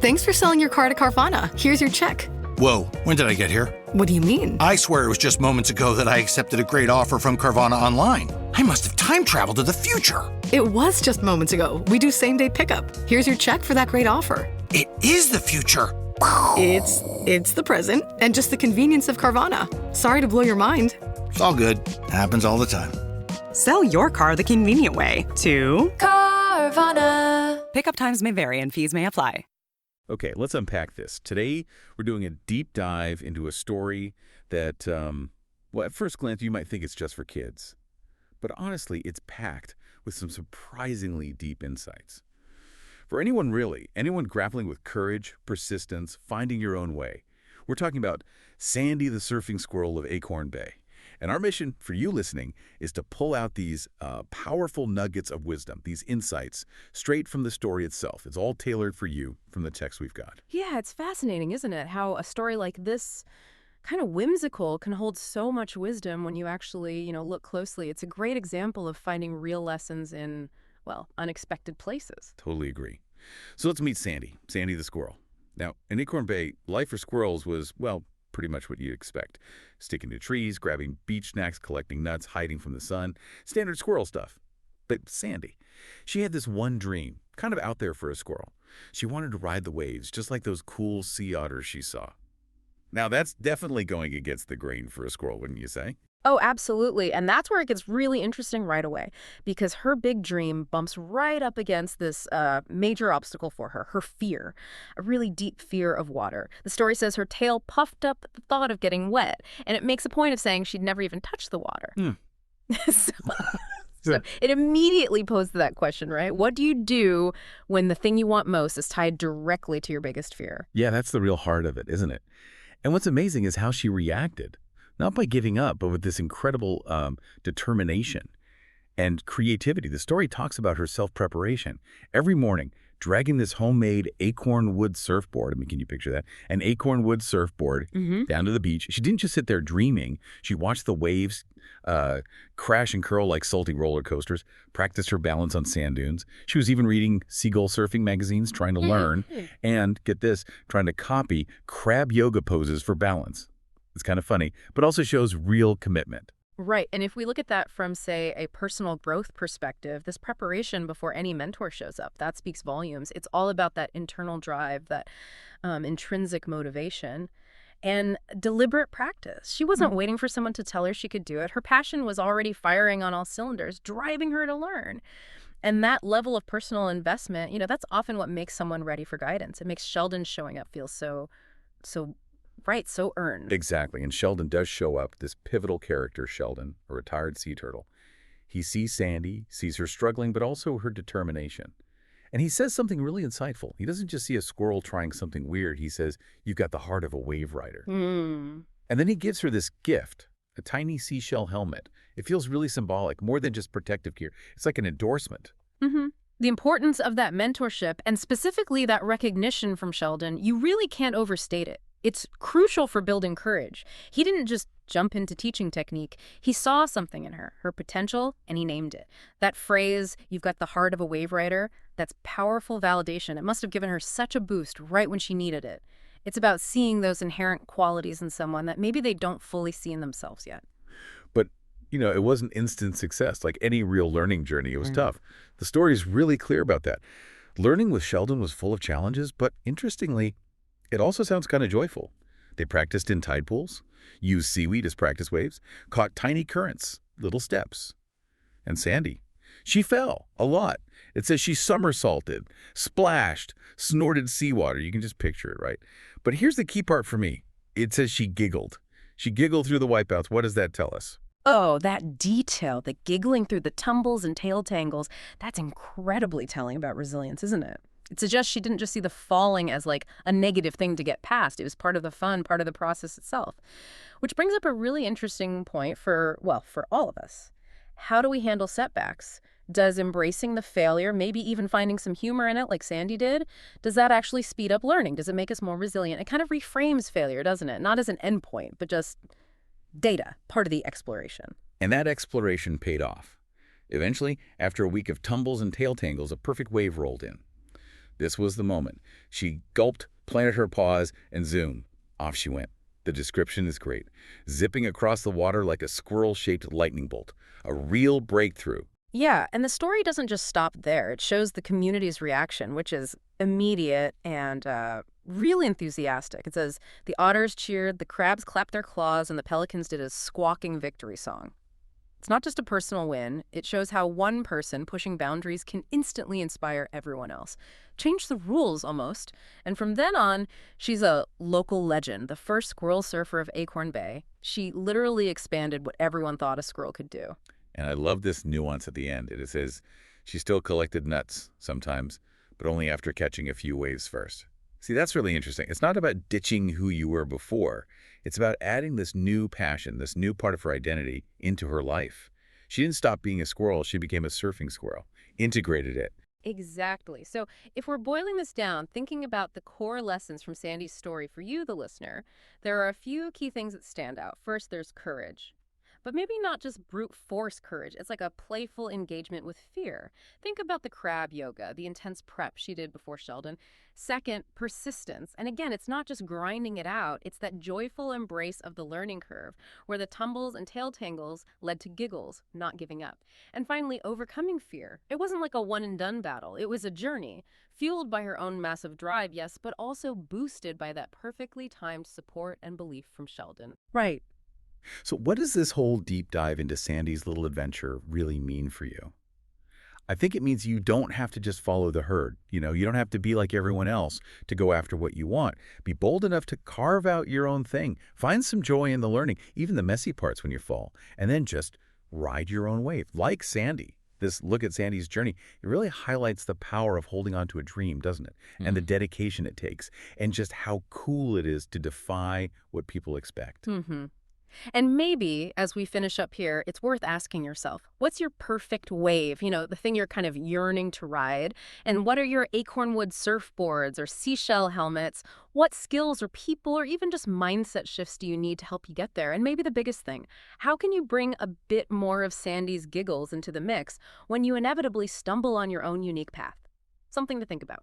Thanks for selling your car to Carvana. Here's your check. Whoa, when did I get here? What do you mean? I swear it was just moments ago that I accepted a great offer from Carvana online. I must have time traveled to the future. It was just moments ago. We do same-day pickup. Here's your check for that great offer. It is the future. It's the present and just the convenience of Carvana. Sorry to blow your mind. It's all good. Happens all the time. Sell your car the convenient way to Carvana. Pickup times may vary and fees may apply. Okay, let's unpack this. Today, we're doing a deep dive into a story that, well, at first glance, you might think it's just for kids. But honestly, it's packed with some surprisingly deep insights. For anyone grappling with courage, persistence, finding your own way. We're talking about Sandy the surfing squirrel of Acorn Bay. And our mission for you listening is to pull out these powerful nuggets of wisdom, these insights, straight from the story itself. It's all tailored for you from the text we've got. Yeah, it's fascinating, isn't it? How a story like this, kind of whimsical, can hold so much wisdom when you actually, look closely. It's a great example of finding real lessons in, well, unexpected places. Totally agree. So let's meet Sandy the squirrel. Now, in Acorn Bay, life for squirrels was, well, pretty much what you'd expect. Sticking to trees, grabbing beach snacks, collecting nuts, hiding from the sun. Standard squirrel stuff. But Sandy, she had this one dream, kind of out there for a squirrel. She wanted to ride the waves, just like those cool sea otters she saw. Now, that's definitely going against the grain for a squirrel, wouldn't you say? Oh, absolutely. And that's where it gets really interesting right away, because her big dream bumps right up against this major obstacle for her fear, a really deep fear of water. The story says her tail puffed up at the thought of getting wet, and it makes a point of saying she'd never even touched the water. So it immediately posed that question, right? What do you do when the thing you want most is tied directly to your biggest fear? Yeah, that's the real heart of it, isn't it? And what's amazing is how she reacted. Not by giving up, but with this incredible determination and creativity. The story talks about her self-preparation. Every morning, dragging this homemade acorn wood surfboard. I mean, can you picture that? An acorn wood surfboard down to the beach. She didn't just sit there dreaming. She watched the waves crash and curl like salty roller coasters, practiced her balance on sand dunes. She was even reading seagull surfing magazines, trying to learn, and, get this, trying to copy crab yoga poses for balance. It's kind of funny, but also shows real commitment. Right. And if we look at that from, say, a personal growth perspective, this preparation before any mentor shows up, that speaks volumes. It's all about that internal drive, that intrinsic motivation, and deliberate practice. She wasn't waiting for someone to tell her she could do it. Her passion was already firing on all cylinders, driving her to learn. And that level of personal investment, that's often what makes someone ready for guidance. It makes Shelldon showing up feel so right, so earned. Exactly, and Shelldon does show up, this pivotal character, Shelldon, a retired sea turtle. He sees Sandy, sees her struggling, but also her determination. And he says something really insightful. He doesn't just see a squirrel trying something weird. He says, you've got the heart of a wave rider. And then he gives her this gift, a tiny seashell helmet. It feels really symbolic, more than just protective gear. It's like an endorsement. The importance of that mentorship, and specifically that recognition from Shelldon, you really can't overstate it. It's crucial for building courage. He didn't just jump into teaching technique. He saw something in her potential, and he named it. That phrase, you've got the heart of a wave rider, that's powerful validation. It must have given her such a boost right when she needed it. It's about seeing those inherent qualities in someone that maybe they don't fully see in themselves yet. But, it wasn't instant success. Like any real learning journey, it was tough. The story is really clear about that. Learning with Shelldon was full of challenges, but interestingly, it also sounds kind of joyful. They practiced in tide pools, used seaweed as practice waves, caught tiny currents, little steps. And Sandy, she fell a lot. It says she somersaulted, splashed, snorted seawater. You can just picture it, right? But here's the key part for me. It says she giggled. She giggled through the wipeouts. What does that tell us? Oh, that detail, the giggling through the tumbles and tail tangles, that's incredibly telling about resilience, isn't it? It suggests she didn't just see the falling as like a negative thing to get past. It was part of the fun, part of the process itself. Which brings up a really interesting point for all of us. How do we handle setbacks? Does embracing the failure, maybe even finding some humor in it like Sandy did, does that actually speed up learning? Does it make us more resilient? It kind of reframes failure, doesn't it? Not as an endpoint, but just data, part of the exploration. And that exploration paid off. Eventually, after a week of tumbles and tail tangles, a perfect wave rolled in. This was the moment. She gulped, planted her paws, and zoom. Off she went. The description is great. Zipping across the water like a squirrel-shaped lightning bolt. A real breakthrough. Yeah, and the story doesn't just stop there. It shows the community's reaction, which is immediate and really enthusiastic. It says, the otters cheered, the crabs clapped their claws, and the pelicans did a squawking victory song. It's not just a personal win. It shows how one person pushing boundaries can instantly inspire everyone else. Change the rules, almost. And from then on, she's a local legend, the first squirrel surfer of Acorn Bay. She literally expanded what everyone thought a squirrel could do. And I love this nuance at the end. It says, she still collected nuts sometimes, but only after catching a few waves first. See, that's really interesting. It's not about ditching who you were before. It's about adding this new passion, this new part of her identity into her life. She didn't stop being a squirrel. She became a surfing squirrel, integrated it. Exactly. So if we're boiling this down, thinking about the core lessons from Sandy's story for you, the listener, there are a few key things that stand out. First, there's courage. But maybe not just brute force courage. It's like a playful engagement with fear. Think about the crab yoga, the intense prep she did before Shelldon. Second, persistence. And again, it's not just grinding it out. It's that joyful embrace of the learning curve, where the tumbles and tail tangles led to giggles, not giving up. And finally, overcoming fear. It wasn't like a one-and-done battle. It was a journey, fueled by her own massive drive, yes, but also boosted by that perfectly timed support and belief from Shelldon. Right. So what does this whole deep dive into Sandy's little adventure really mean for you? I think it means you don't have to just follow the herd. You don't have to be like everyone else to go after what you want. Be bold enough to carve out your own thing. Find some joy in the learning, even the messy parts when you fall, and then just ride your own wave, like Sandy. This look at Sandy's journey, it really highlights the power of holding on to a dream, doesn't it? And the dedication it takes, and just how cool it is to defy what people expect. And maybe, as we finish up here, it's worth asking yourself, what's your perfect wave? The thing you're kind of yearning to ride? And what are your acornwood surfboards or seashell helmets? What skills or people or even just mindset shifts do you need to help you get there? And maybe the biggest thing, how can you bring a bit more of Sandy's giggles into the mix when you inevitably stumble on your own unique path? Something to think about.